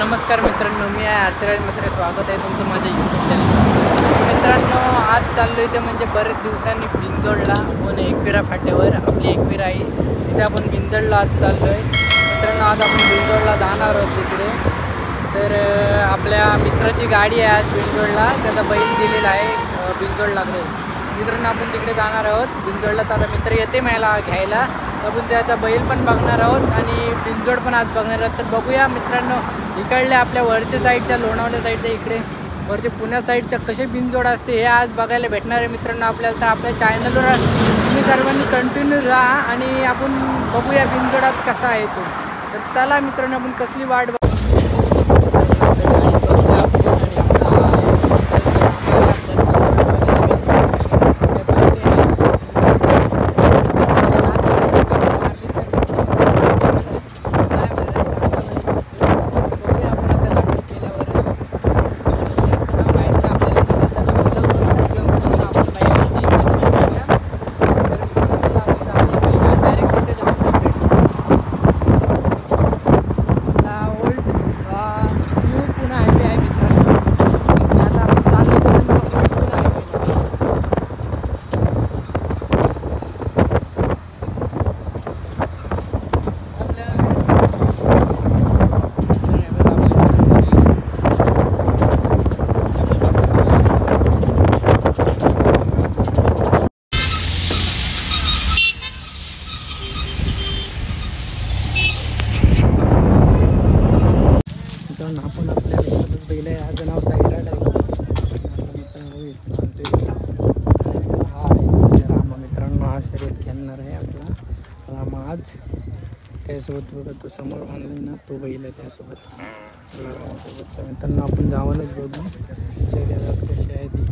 नमस्कार मित्रांनो, मी आहे अर्चराज मित्र. स्वागत आहे तुमचं माझ्या यूट्यूब चॅनल. मित्रांनो, आज चाललो इथे म्हणजे बरेच दिवसांनी बिंजोडला आपण एकविरा फाट्यावर आपली एकविरा आहे तिथे आपण बिंजोडला आज चाललो आहे. मित्रांनो, आज आपण बिंजोडला जाणार आहोत तिकडे. तर आपल्या मित्राची गाडी आहे आज बिंजोडला, त्याचा बैल दिलेला आहे बिंजोडला. मित्रांनो, आपण तिकडे जाणार आहोत बिंजोडला. तर आता मित्र येते मला घ्यायला, आपण त्याचा बैल पण बघणार आहोत आणि बिंजोड पण आज बघणार आहोत. तर बघूया मित्रांनो, इकडले आपल्या वरच्या साईडच्या लोणावल्या साईडच्या इकडे वरचे पुण्या साईडच्या कसे बिंजोड असते हे आज बघायला भेटणार आहे मित्रांनो आपल्याला. तर आपल्या चॅनलवर तुम्ही सर्वांनी कंटिन्यू राहा आणि आपण बघूया बिंजोडात कसा आहे तो. तर चला मित्रांनो, आपण कसली वाट आपण आपल्या बैल आहे. याचं नाव साईराड आहे. रामा मित्रांनो, हा शर्यत खेळणार आहे आपला रामा आज. त्यासोबत बघा तो समोर आणले ना, तो बैल आहे त्यासोबत रामासोबत. मित्रांनो, आपण जाऊनच बघू शर्यत कशी आहे ती.